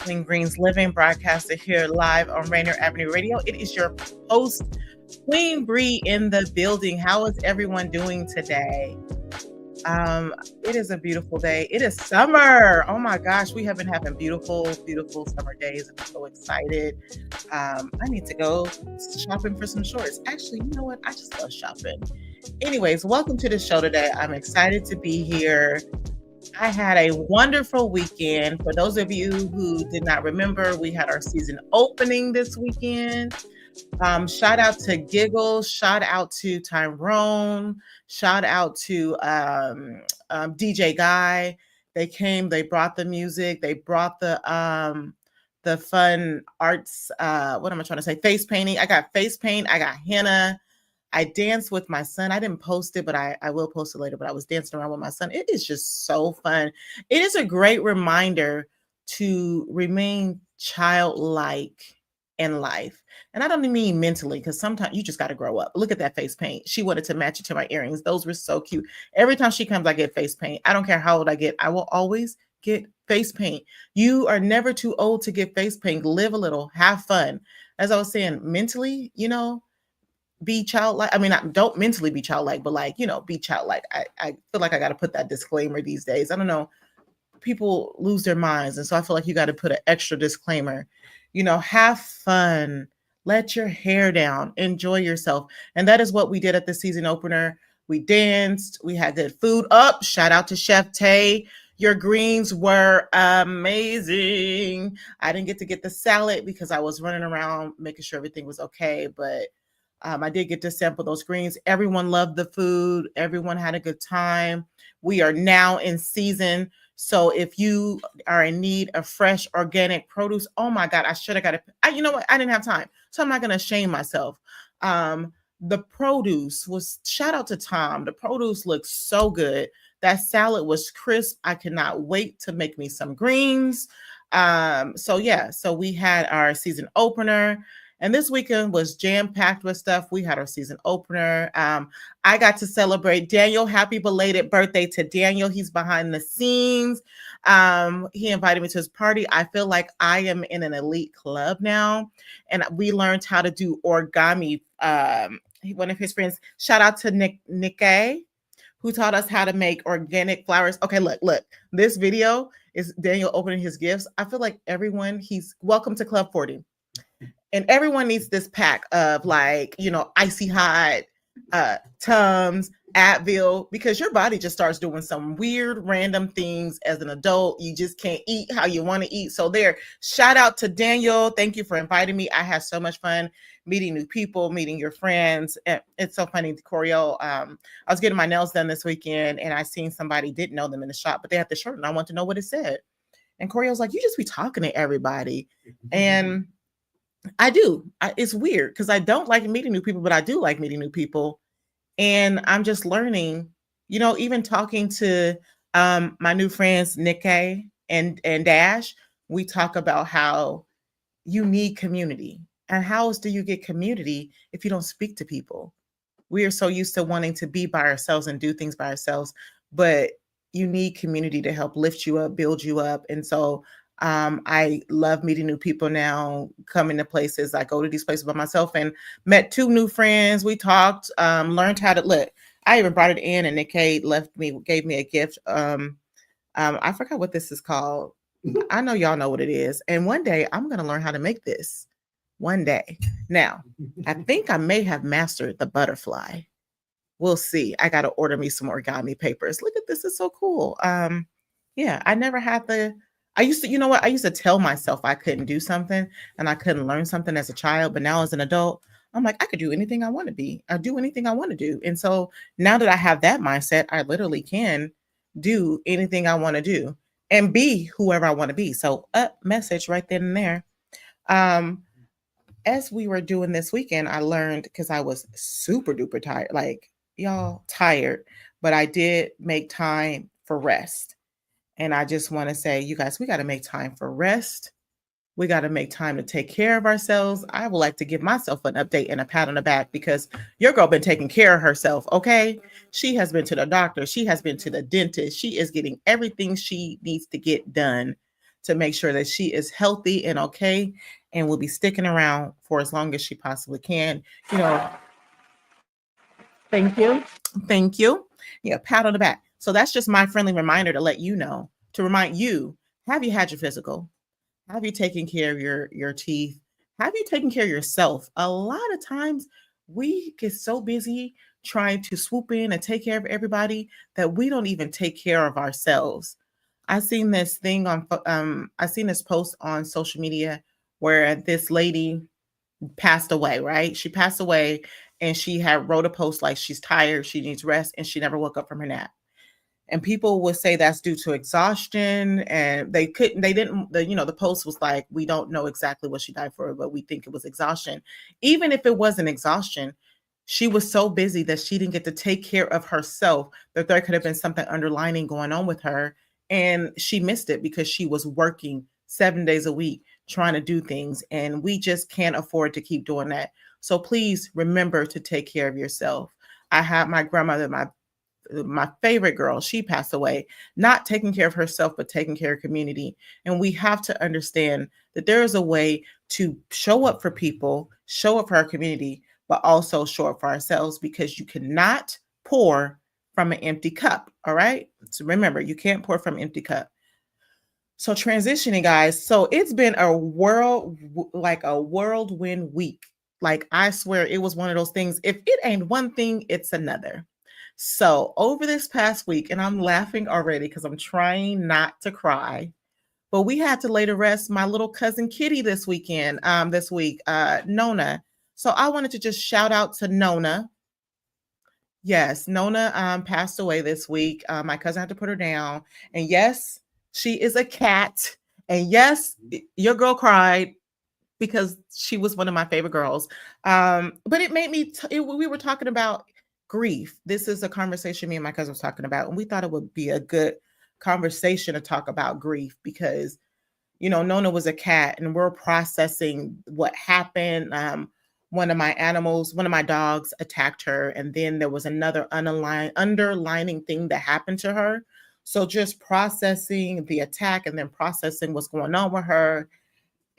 Clean Greens Living, broadcasted here live on Rainier Avenue Radio. It is your host, Queen Bree, in the building. How is everyone doing today? It is a beautiful day. It is summer. Oh my gosh, we have been having beautiful, beautiful summer days. I'm so excited. I need to go shopping for some shorts. Actually, you know what? I just love shopping. Anyways, welcome to the show today. I'm excited to be here. I had a wonderful weekend. For those of you who did not remember, we had our season opening this weekend. Shout out to Giggles, shout out to Tyrone, shout out to DJ Guy. They came, they brought the music, they brought the fun arts, what am I trying to say? Face painting. I got face paint, I got henna. I danced with my son. I didn't post it, but I will post it later. But I was dancing around with my son. It is just so fun. It is a great reminder to remain childlike in life. And I don't mean mentally, because sometimes you just got to grow up. Look at that face paint. She wanted to match it to my earrings. Those were so cute. Every time she comes, I get face paint. I don't care how old I get. I will always get face paint. You are never too old to get face paint. Live a little, have fun. As I was saying, mentally, be childlike. I mean, don't mentally be childlike, but be childlike. I feel like I got to put that disclaimer these days. I don't know. People lose their minds. And so I feel like you got to put an extra disclaimer. Have fun. Let your hair down. Enjoy yourself. And that is what we did at the season opener. We danced. We had good food. Shout out to Chef Tay. Your greens were amazing. I didn't get the salad because I was running around making sure everything was okay. But I did get to sample those greens. Everyone loved the food. Everyone had a good time. We are now in season. So if you are in need of fresh organic produce, oh my God, I should have got it. You know what? I didn't have time. So I'm not going to shame myself. The produce was, shout out to Tom. The produce looks so good. That salad was crisp. I cannot wait to make me some greens. So we had our season opener. And this weekend was jam-packed with stuff. We had our season opener. I got to celebrate Daniel. Happy belated birthday to Daniel. He's behind the scenes. He invited me to his party. I feel like I am in an elite club now. And we learned how to do origami. One of his friends, shout out to Nikkei, who taught us how to make organic flowers. Okay, look. This video is Daniel opening his gifts. I feel like he's welcome to Club 40. And everyone needs this pack of icy hot, Tums, Advil, because your body just starts doing some weird random things as an adult. You just can't eat how you want to eat. So shout out to Daniel. Thank you for inviting me. I had so much fun meeting new people, meeting your friends. It's so funny, Coriel. I was getting my nails done this weekend and I seen somebody didn't know them in the shop, but they had the shirt and I want to know what it said. And Coriel's like, you just be talking to everybody. And I do. It's weird because I don't like meeting new people, but I do like meeting new people. And I'm just learning, even talking to my new friends, Nikkei and Dash, we talk about how you need community. And how else do you get community if you don't speak to people? We are so used to wanting to be by ourselves and do things by ourselves, but you need community to help lift you up, build you up. And so I love meeting new people now, coming to places. I go to these places by myself and met 2 new friends. We talked, learned how to look. I even brought it in and Nikkei gave me a gift. I forgot what this is called. I know y'all know what it is. And one day I'm going to learn how to make this one day. Now, I think I may have mastered the butterfly. We'll see. I got to order me some origami papers. Look at this. It's so cool. I never had I used to tell myself I couldn't do something and I couldn't learn something as a child, but now as an adult, I'm like, I could do anything I want to be. I do anything I want to do. And so now that I have that mindset, I literally can do anything I want to do and be whoever I want to be. So message right then and there. As we were doing this weekend, I learned, because I was super duper tired, tired, but I did make time for rest. And I just want to say, you guys, we got to make time for rest. We got to make time to take care of ourselves. I would like to give myself an update and a pat on the back because your girl been taking care of herself, okay? She has been to the doctor. She has been to the dentist. She is getting everything she needs to get done to make sure that she is healthy and okay and will be sticking around for as long as she possibly can. You know, thank you. Thank you. Yeah, pat on the back. So that's just my friendly reminder to let you know, to remind you, have you had your physical? Have you taken care of your teeth? Have you taken care of yourself? A lot of times we get so busy trying to swoop in and take care of everybody that we don't even take care of ourselves. I seen this post on social media where this lady passed away, right? She passed away and she had wrote a post like she's tired, she needs rest, and she never woke up from her nap. And people would say that's due to exhaustion, and the post was like, we don't know exactly what she died for, but we think it was exhaustion. Even if it wasn't exhaustion, she was so busy that she didn't get to take care of herself, that there could have been something underlining going on with her, and she missed it because she was working 7 days a week trying to do things, and we just can't afford to keep doing that. So please remember to take care of yourself. I had my grandmother, my favorite girl, she passed away, not taking care of herself, but taking care of community. And we have to understand that there is a way to show up for people, show up for our community, but also show up for ourselves, because you cannot pour from an empty cup. All right. So remember, you can't pour from an empty cup. So transitioning, guys. So it's been a whirlwind week. Like, I swear it was one of those things. If it ain't one thing, it's another. So over this past week, and I'm laughing already because I'm trying not to cry, but we had to lay to rest my little cousin Kitty this week, Nona. So I wanted to just shout out to Nona. Yes, Nona passed away this week. My cousin had to put her down. And yes, she is a cat. And yes, your girl cried because she was one of my favorite girls. But it made me, we were talking about grief. This is a conversation me and my cousin was talking about, and we thought it would be a good conversation to talk about grief because, Nona was a cat and we're processing what happened. One of my dogs attacked her, and then there was another underlining thing that happened to her. So just processing the attack and then processing what's going on with her,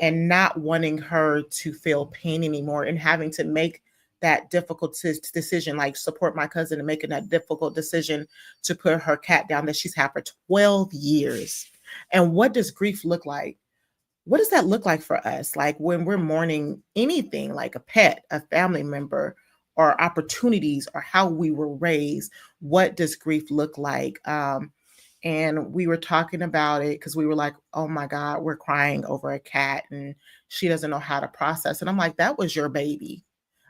and not wanting her to feel pain anymore, and having to make that difficult decision, like support my cousin in making that difficult decision to put her cat down that she's had for 12 years. And what does grief look like? What does that look like for us? Like when we're mourning anything like a pet, a family member, or opportunities, or how we were raised, what does grief look like? And we were talking about it because we were like, oh my God, we're crying over a cat and she doesn't know how to process. And I'm like, that was your baby.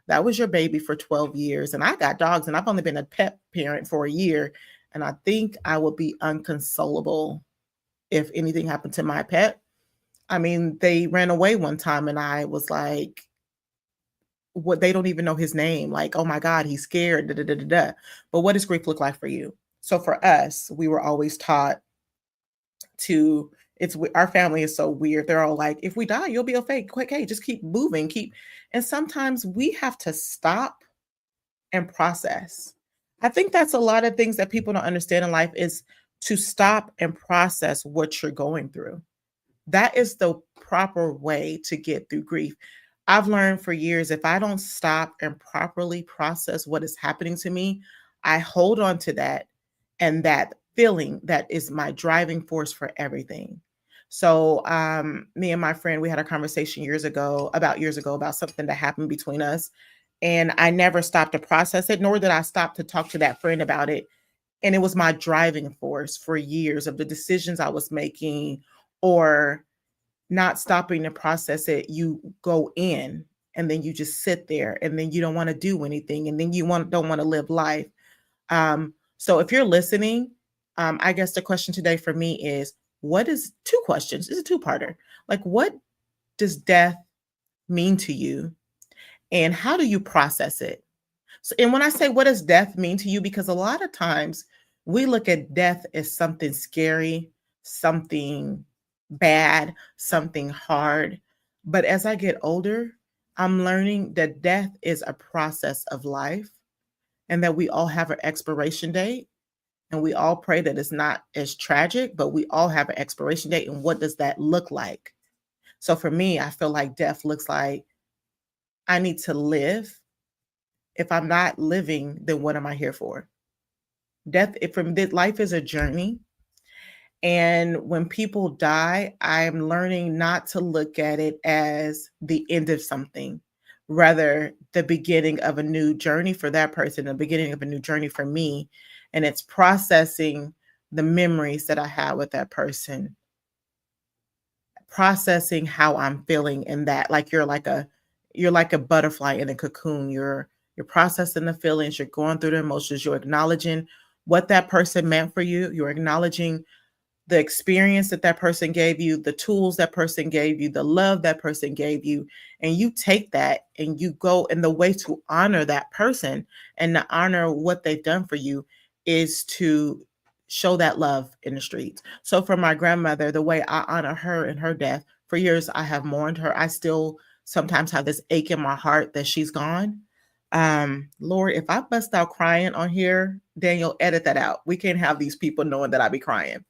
That was your baby for 12 years. And I got dogs and I've only been a pet parent for a year. And I think I would be unconsolable if anything happened to my pet. I mean, they ran away one time and I was like, what, they don't even know his name. Like, oh my God, he's scared. Da, da, da, da, da. But what does grief look like for you? So for us, we were always taught to, our family is so weird. They're all like, if we die, you'll be okay. Just keep moving, and sometimes we have to stop and process. I think that's a lot of things that people don't understand in life, is to stop and process what you're going through. That is the proper way to get through grief. I've learned for years, if I don't stop and properly process what is happening to me, I hold on to that, and that feeling that is my driving force for everything. So me and my friend, we had a conversation years ago about something that happened between us. And I never stopped to process it, nor did I stop to talk to that friend about it. And it was my driving force for years of the decisions I was making, or not stopping to process it. You go in and then you just sit there, and then you don't want to do anything, and then you don't want to live life. So if you're listening, I guess the question today for me is, two questions. It's a two-parter. Like, what does death mean to you? And how do you process it? So, and when I say, what does death mean to you? Because a lot of times we look at death as something scary, something bad, something hard. But as I get older, I'm learning that death is a process of life, and that we all have an expiration date. And we all pray that it's not as tragic, but we all have an expiration date. And what does that look like? So for me, I feel like death looks like I need to live. If I'm not living, then what am I here for? Death, if from this life is a journey. And when people die, I'm learning not to look at it as the end of something, rather the beginning of a new journey for that person, the beginning of a new journey for me. And it's processing the memories that I had with that person, processing how I'm feeling in that. Like you're like a butterfly in a cocoon. You're processing the feelings, you're going through the emotions, you're acknowledging what that person meant for you, you're acknowledging the experience that that person gave you, the tools that person gave you, the love that person gave you, and you take that and you go, and the way to honor that person and to honor what they've done for you is to show that love in the streets. So for my grandmother, the way I honor her in her death, for years I have mourned her. I still sometimes have this ache in my heart that she's gone. Lord, if I bust out crying on here, Daniel, edit that out. We can't have these people knowing that I be crying.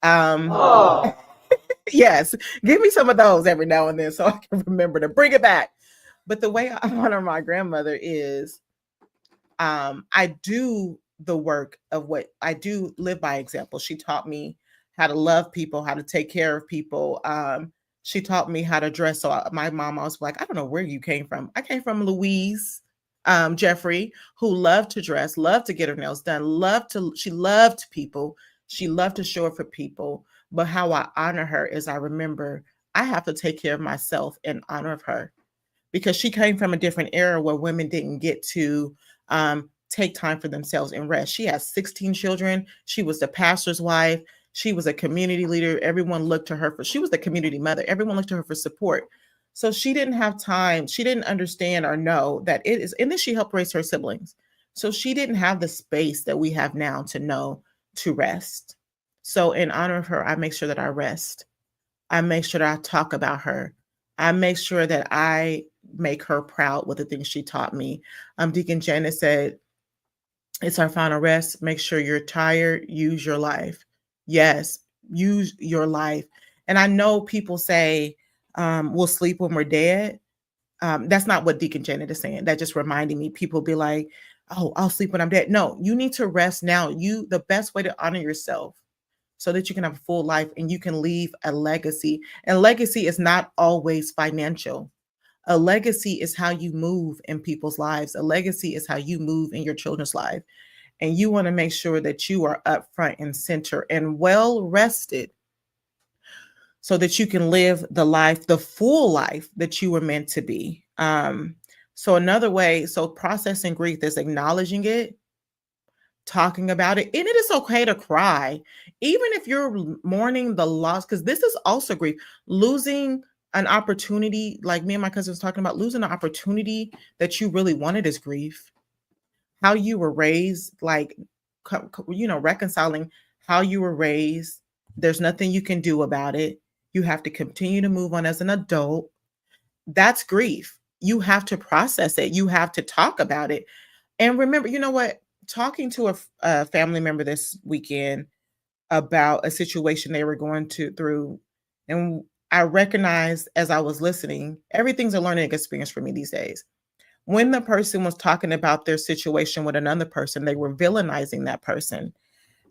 Oh. Yes, give me some of those every now and then so I can remember to bring it back. But the way I honor my grandmother is I do the work of what I do, live by example. She taught me how to love people, how to take care of people. She taught me how to dress. So my mom was like, I don't know where you came from. I came from Louise Jeffrey, who loved to dress, loved to get her nails done, she loved people. She loved to show up for people. But how I honor her is I remember I have to take care of myself in honor of her, because she came from a different era where women didn't get to take time for themselves and rest. She has 16 children. She was the pastor's wife. She was a community leader. Everyone looked to her she was the community mother. Everyone looked to her for support. So she didn't have time. She didn't understand or know that it is, and then she helped raise her siblings. So she didn't have the space that we have now to know to rest. So in honor of her, I make sure that I rest. I make sure that I talk about her. I make sure that I make her proud with the things she taught me. Deacon Janet said, it's our final rest. Make sure you're tired. Use your life. Yes, use your life. And I know people say, we'll sleep when we're dead. That's not what Deacon Janet is saying. That just reminding me, people be like, oh, I'll sleep when I'm dead. No, you need to rest now. The best way to honor yourself so that you can have a full life and you can leave a legacy. And legacy is not always financial. A legacy is how you move in people's lives. A legacy is how you move in your children's life. And you want to make sure that you are up front and center and well rested so that you can live the life, the full life that you were meant to be. So another way, so processing grief is acknowledging it, talking about it, and it is okay to cry, even if you're mourning the loss, because this is also grief. Losing an opportunity, like me and my cousin was talking about, losing an opportunity that you really wanted is grief. How you were raised, like, reconciling how you were raised. There's nothing you can do about it. You have to continue to move on as an adult. That's grief. You have to process it. You have to talk about it. And remember, you know what? Talking to a family member this weekend about a situation they were going through, and I recognized as I was listening, everything's a learning experience for me these days. When the person was talking about their situation with another person, they were villainizing that person.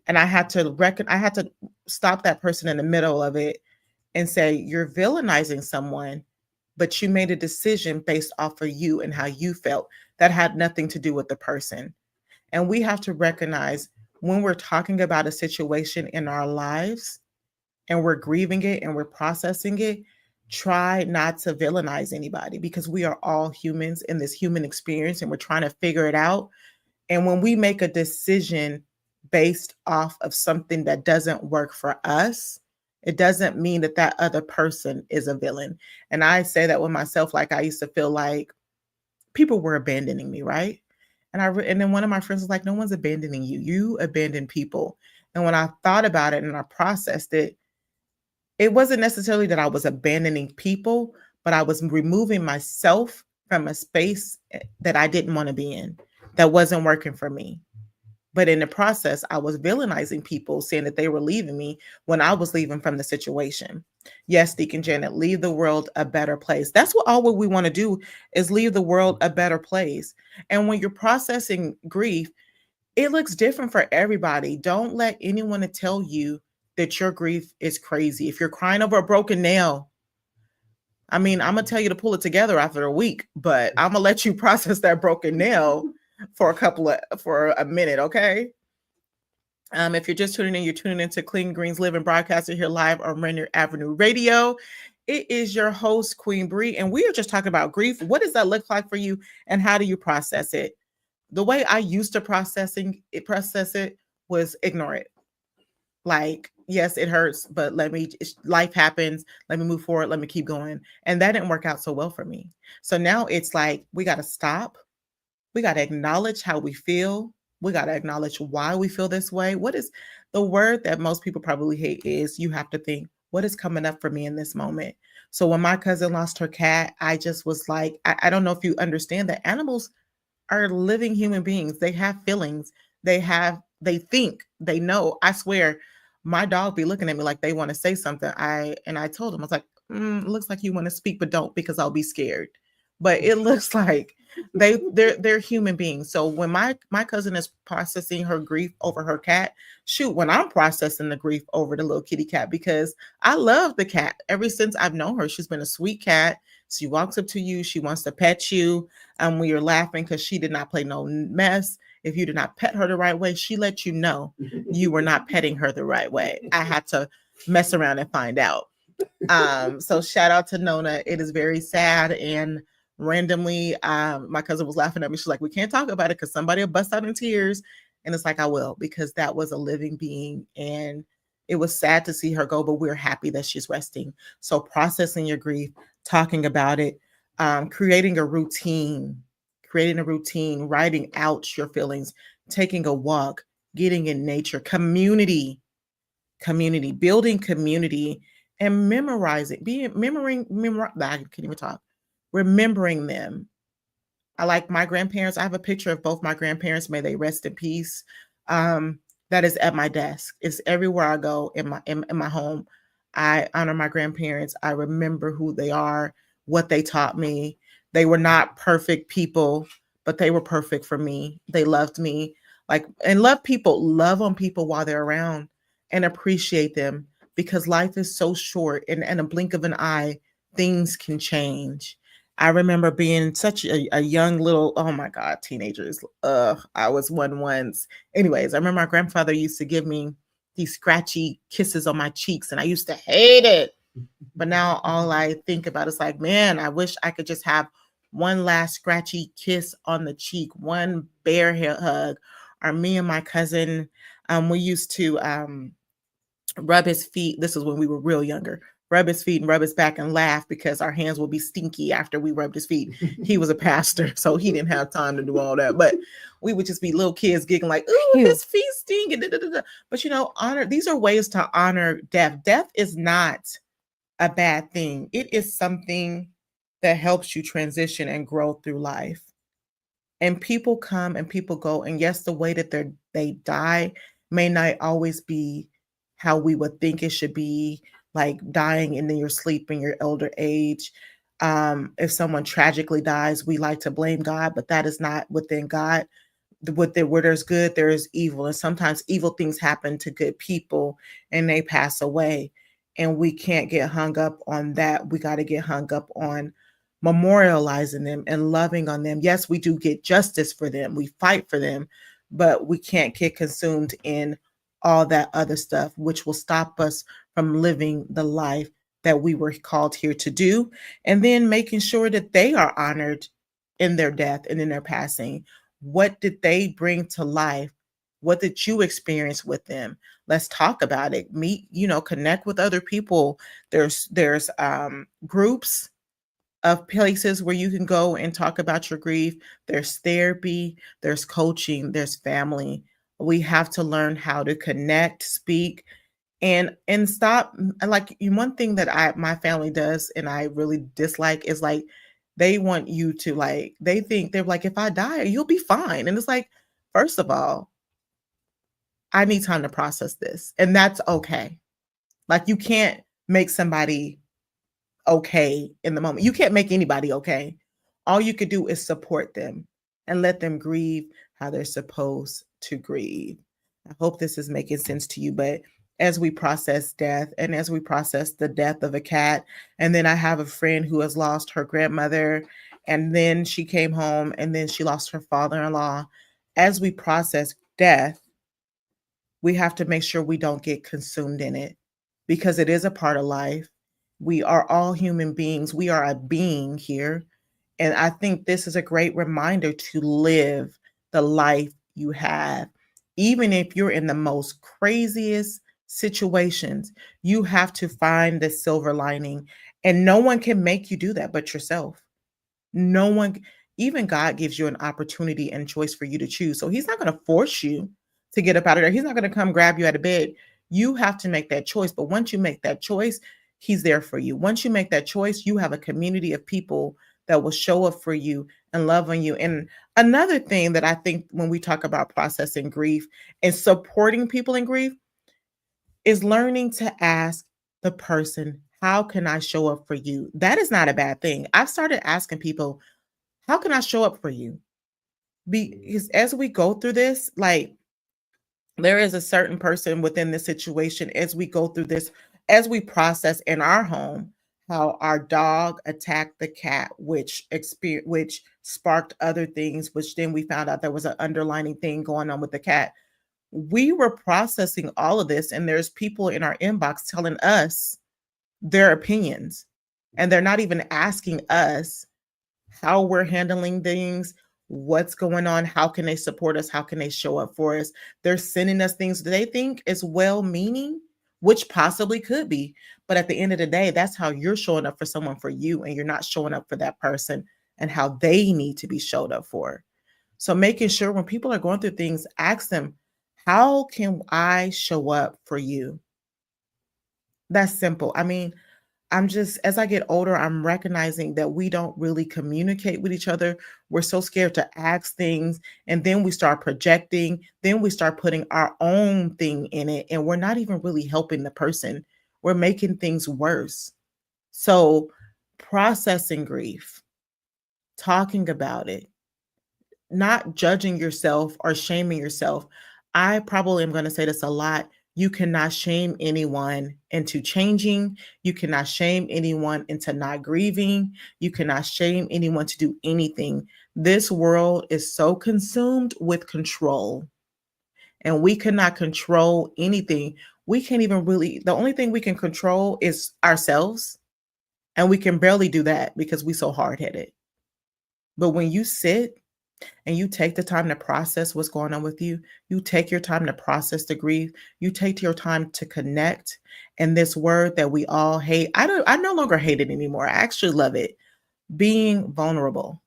And I had to stop that person in the middle of it and say, you're villainizing someone, but you made a decision based off of you and how you felt. That had nothing to do with the person. And we have to recognize when we're talking about a situation in our lives and we're grieving it and we're processing it, try not to villainize anybody, because we are all humans in this human experience and we're trying to figure it out. And when we make a decision based off of something that doesn't work for us, it doesn't mean that that other person is a villain. And I say that with myself, like I used to feel like people were abandoning me, right? And then one of my friends was like, no one's abandoning you. You abandon people. And when I thought about it and I processed it, it wasn't necessarily that I was abandoning people, but I was removing myself from a space that I didn't want to be in, that wasn't working for me. But in the process, I was villainizing people, saying that they were leaving me when I was leaving from the situation. Yes, Deacon Janet, leave the world a better place. That's what we want to do, is leave the world a better place. And when you're processing grief, it looks different for everybody. Don't let anyone to tell you that your grief is crazy. If you're crying over a broken nail, I mean, I'm gonna tell you to pull it together after a week, but I'm gonna let you process that broken nail for a minute, okay? If you're just tuning in, you're tuning into Clean Greens Living, broadcasting here live on Rainier Avenue Radio. It is your host, Queen Bree, and we are just talking about grief. What does that look like for you, and how do you process it? The way I used to process it was ignore it. Like, yes, it hurts, but life happens. Let me move forward. Let me keep going. And that didn't work out so well for me. So now it's like, we got to stop. We got to acknowledge how we feel. We got to acknowledge why we feel this way. What is the word that most people probably hate is you have to think, what is coming up for me in this moment? So when my cousin lost her cat, I just was like, I don't know if you understand that animals are living human beings. They have feelings. They think, they know. I swear, my dog be looking at me like they want to say something. I told him, I was like, it looks like you want to speak, but don't, because I'll be scared. But it looks like they're human beings. So when my cousin is processing her grief over her cat, shoot, when I'm processing the grief over the little kitty cat, because I love the cat. Ever since I've known her, she's been a sweet cat. She walks up to you. She wants to pet you. When you're laughing because she did not play no mess. If you did not pet her the right way, she let you know you were not petting her the right way. I had to mess around and find out. So shout out to Nona. It is very sad. And randomly, my cousin was laughing at me. She's like, we can't talk about it because somebody will bust out in tears. And it's like, I will, because that was a living being. And it was sad to see her go, but we're happy that she's resting. So processing your grief, talking about it, creating a routine, writing out your feelings, taking a walk, getting in nature, community, building community, and memorizing, I can't even talk, remembering them. I like my grandparents. I have a picture of both my grandparents. May they rest in peace. That is at my desk. It's everywhere I go in my home. I honor my grandparents. I remember who they are, what they taught me. They were not perfect people, but they were perfect for me. They loved me, and love on people while they're around, and appreciate them, because life is so short, and in a blink of an eye, things can change. I remember being such a young little, oh my God, teenagers. I was one once. Anyways, I remember my grandfather used to give me these scratchy kisses on my cheeks, and I used to hate it. But now all I think about is like, man, I wish I could just have one last scratchy kiss on the cheek, one bear hug. Or me and my cousin, we used to rub his feet. This is when we were real younger. Rub his feet and rub his back and laugh, because our hands would be stinky after we rubbed his feet. He was a pastor, so he didn't have time to do all that. But we would just be little kids giggling like, ooh, his feet stink. But these are ways to honor death. Death is not a bad thing. It is something that helps you transition and grow through life. And people come and people go. And yes, the way that they die may not always be how we would think it should be, like dying in your sleep in your elder age. If someone tragically dies, we like to blame God, but that is not within God. Where there's good, there is evil. And sometimes evil things happen to good people and they pass away. And we can't get hung up on that. We got to get hung up on memorializing them and loving on them. Yes, we do get justice for them. We fight for them, but we can't get consumed in all that other stuff, which will stop us from living the life that we were called here to do. And then making sure that they are honored in their death and in their passing. What did they bring to life? What did you experience with them? Let's talk about it. Meet, connect with other people. There's groups of places where you can go and talk about your grief. There's therapy, there's coaching, there's family. We have to learn how to connect, speak, and stop. Like, one thing that my family does and I really dislike is, like, they want you to, like, they think they're like, if I die, you'll be fine. And it's like, first of all, I need time to process this. And that's okay. Like, you can't make somebody okay in the moment. You can't make anybody okay. All you could do is support them and let them grieve how they're supposed to grieve. I hope this is making sense to you. But as we process death and as we process the death of a cat, and then I have a friend who has lost her grandmother, and then she came home, and then she lost her father in law. As we process death, we have to make sure we don't get consumed in it because it is a part of life. We are all human beings. We are a being here. And I think this is a great reminder to live the life you have. Even if you're in the most craziest situations, you have to find the silver lining. And no one can make you do that but yourself. No one, even God gives you an opportunity and choice for you to choose. So he's not going to force you to get up out of there. He's not going to come grab you out of bed. You have to make that choice. But once you make that choice, he's there for you. Once you make that choice, you have a community of people that will show up for you and love on you. And another thing that I think when we talk about processing grief and supporting people in grief is learning to ask the person, how can I show up for you? That is not a bad thing. I've started asking people, how can I show up for you? Because as we go through this, like, there is a certain person within the situation as we go through this, as we process in our home how our dog attacked the cat, which sparked other things, which then we found out there was an underlining thing going on with the cat. We were processing all of this, and there's people in our inbox telling us their opinions, and they're not even asking us how we're handling things, what's going on, how can they support us, how can they show up for us. They're sending us things they think is well-meaning, which possibly could be, but at the end of the day, that's how you're showing up for someone for you, and you're not showing up for that person and how they need to be showed up for. So making sure when people are going through things, ask them, how can I show up for you? That's simple. I mean, as I get older, I'm recognizing that we don't really communicate with each other. We're so scared to ask things, and then we start projecting, then we start putting our own thing in it, and we're not even really helping the person. We're making things worse. So, processing grief, talking about it, not judging yourself or shaming yourself. I probably am going to say this a lot. You cannot shame anyone into changing. You cannot shame anyone into not grieving. You cannot shame anyone to do anything. This world is so consumed with control, and we cannot control anything. We can't even really, the only thing we can control is ourselves. And we can barely do that because we're so hard-headed. But when you sit and you take the time to process what's going on with you, you take your time to process the grief, you take your time to connect. And this word that we all hate, I no longer hate it anymore. I actually love it. Being vulnerable.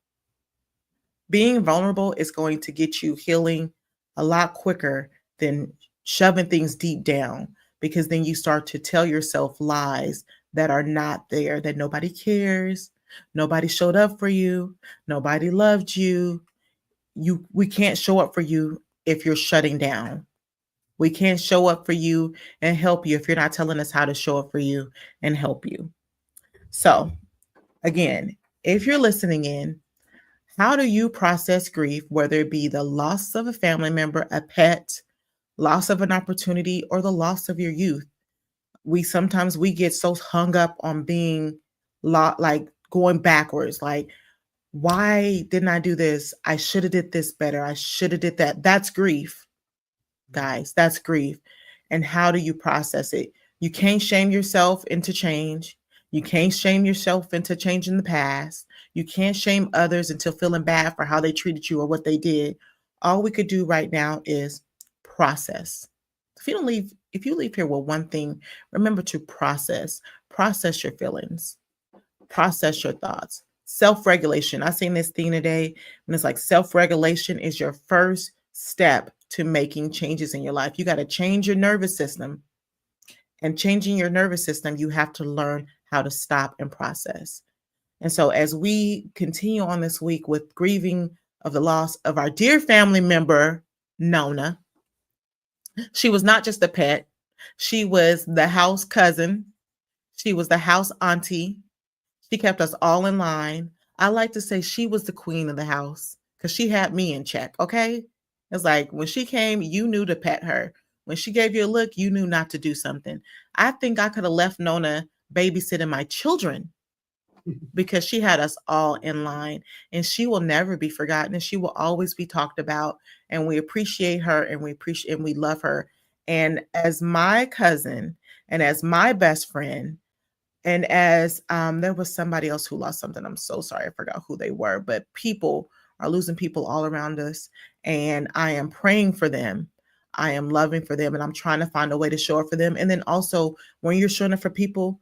Being vulnerable is going to get you healing a lot quicker than shoving things deep down, because then you start to tell yourself lies that are not there, that nobody cares, nobody showed up for you, nobody loved you. We can't show up for you if you're shutting down. We can't show up for you and help you if you're not telling us how to show up for you and help you. So, again, if you're listening in, how do you process grief, whether it be the loss of a family member, a pet, loss of an opportunity, or the loss of your youth? Sometimes we get so hung up on being like going backwards, like, why didn't I do this? I should have did this better. I should have did that. That's grief, guys. That's grief. And how do you process it? You can't shame yourself into change. You can't shame yourself into changing the past. You can't shame others into feeling bad for how they treated you or what they did. All we could do right now is process. If you leave here with one thing, remember to process your feelings, process your thoughts. Self-regulation. I seen this thing today, and it's like self-regulation is your first step to making changes in your life. You got to change your nervous system. And changing your nervous system, you have to learn how to stop and process. And so as we continue on this week with grieving of the loss of our dear family member, Nona, She was not just a pet. She was the house cousin. She was the house auntie. She kept us all in line. I like to say she was the queen of the house because she had me in check. Okay. It's like when she came, you knew to pet her. When she gave you a look, you knew not to do something. I think I could have left Nona babysitting my children because she had us all in line, and she will never be forgotten, and she will always be talked about, and we appreciate her, and we love her. And as my cousin and as my best friend, and as there was somebody else who lost something. I'm so sorry, I forgot who they were, but people are losing people all around us, and I am praying for them. I am loving for them, and I'm trying to find a way to show up for them. And then also, when you're showing up for people,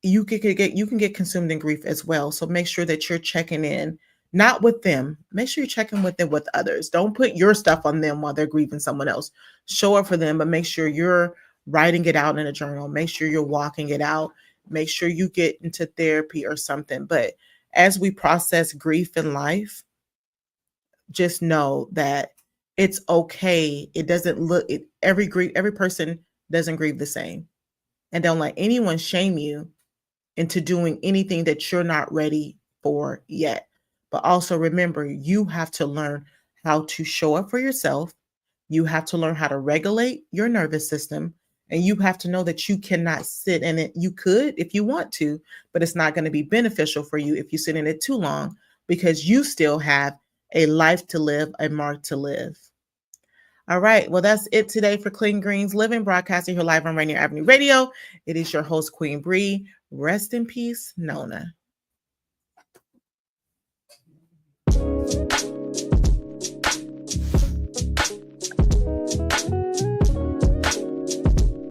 you can get consumed in grief as well. So make sure that you're checking in, not with them. Make sure you're checking with them with others. Don't put your stuff on them while they're grieving someone else. Show up for them, but make sure you're writing it out in a journal. Make sure you're walking it out. Make sure you get into therapy or something. But as we process grief in life, just know that it's okay. It doesn't look every person doesn't grieve the same. And don't let anyone shame you into doing anything that you're not ready for yet. But also remember, you have to learn how to show up for yourself. You have to learn how to regulate your nervous system. And you have to know that you cannot sit in it. You could if you want to, but it's not going to be beneficial for you if you sit in it too long because you still have a life to live, a mark to live. All right. Well, that's it today for Clean Greens Living, broadcasting here live on Rainier Avenue Radio. It is your host, Queen Bree. Rest in peace, Nona.